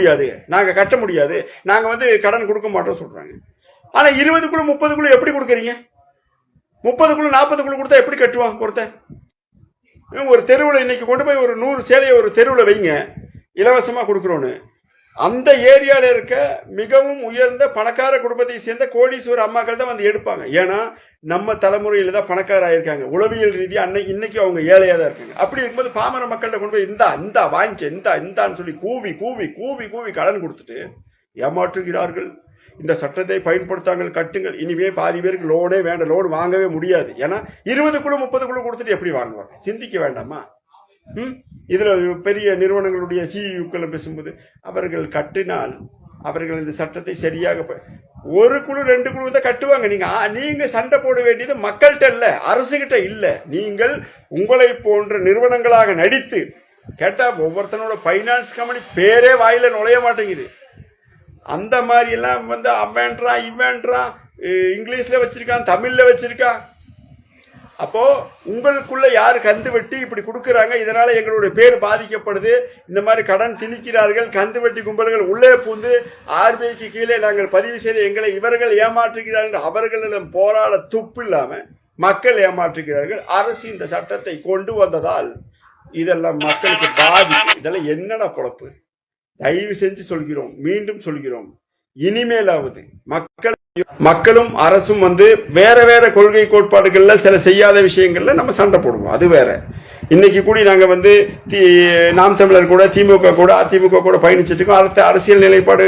முடியாது, நாங்க கட்ட முடியாது, நாங்க கடன் கொடுக்க மாட்டோம் சொல்றாங்க. ஆனா 20க்குள்ள 30க்குள்ள எப்படி கொடுக்கறீங்க? 30க்குள்ள 40க்குள்ள கொடுத்தா எப்படி கட்டுவான் ஒருத்தன்? ஒரு தெருவில் இன்னைக்கு கொண்டு போய் ஒரு 100 சேலையை ஒரு தெருவில் வைங்க, இலவசமா கொடுக்குறோன்னு. அந்த ஏரியால இருக்க மிகவும் உயர்ந்த பணக்கார குடும்பத்தை சேர்ந்த கோடீஸ்வர அம்மாக்கள் தான் எடுப்பாங்க. ஏன்னா நம்ம தலைமுறையில தான் பணக்கார ஆயிருக்காங்க. உளவியல் ரீதியா இன்னைக்கு அவங்க ஏழையா தான் இருக்காங்க. அப்படி இருக்கும்போது பாமர மக்கள்கிட்ட கொண்டு போய் இந்தா வாங்கிக்க இந்தான்னு சொல்லி கூவி கூவி கூவி கூவி கடன் கொடுத்துட்டு ஏமாற்றுகிறார்கள். இந்த சட்டத்தை பயன்படுத்தாங்கள், கட்டுங்கள். இனிமே பாதி பேருக்கு லோனே வேண்டாம், லோன் வாங்கவே முடியாது. ஏன்னா 20க்குள்ள 30க்குள்ள கொடுத்துட்டு எப்படி வாங்குவாங்க? சிந்திக்க வேண்டாமா? இதுல பெரிய நிறுவனங்களுடைய சிஇஓக்கள் பேசும்போது அவர்கள் கட்டினால் அவர்கள் இந்த சட்டத்தை சரியாக ஒரு குழு 2 குழு தான் கட்டுவாங்க. நீங்க சண்டை போட வேண்டியது மக்கள்கிட்ட இல்ல, அரசுகிட்ட இல்ல. நீங்கள் உங்களை போன்ற நிறுவனங்களாக நடித்து கேட்டா ஒவ்வொருத்தனோட பைனான்ஸ் கம்பெனி பேரே வாயில நுழைய மாட்டேங்குது. அந்த மாதிரி எல்லாம் அவன்றான் இவன்றான், இங்கிலீஷ்ல வச்சிருக்கான், தமிழ்ல வச்சிருக்கான். அப்போ உங்களுக்குள்ள யாரு கந்து வெட்டி இப்படி கொடுக்கறாங்க, இதனால எங்களுடைய பேர் பாதிக்கப்படுது, இந்த மாதிரி கடன் திணிக்கிறார்கள், கந்து வெட்டி கும்பல்கள் உள்ளே பூந்து ஆர்பிஐக்கு கீழே நாங்கள் பதிவு செய்து எங்களை இவர்கள் ஏமாற்றுகிறார்கள், அவர்களிடம் போராட துப்பு இல்லாம மக்கள் ஏமாற்றுகிறார்கள். அரசு இந்த சட்டத்தை கொண்டு வந்ததால் இதெல்லாம் மக்களுக்கு பாதிப்பு. இதெல்லாம் என்னடா பொழப்பு? தயவு செஞ்சு சொல்கிறோம், மீண்டும் சொல்கிறோம், இனிமேலாவது மக்களும் அரசும் வேற வேற கொள்கை கோட்பாடுகள்ல சில செய்யாத விஷயங்கள்ல நம்ம சண்டை போடுவோம், அது வேற. இன்னைக்கு கூட நாங்க நாம் தமிழர் கூட திமுக கூட அதிமுக கூட பயணிச்சிட்டு இருக்கோம். அடுத்த அரசியல் நிலைப்பாடு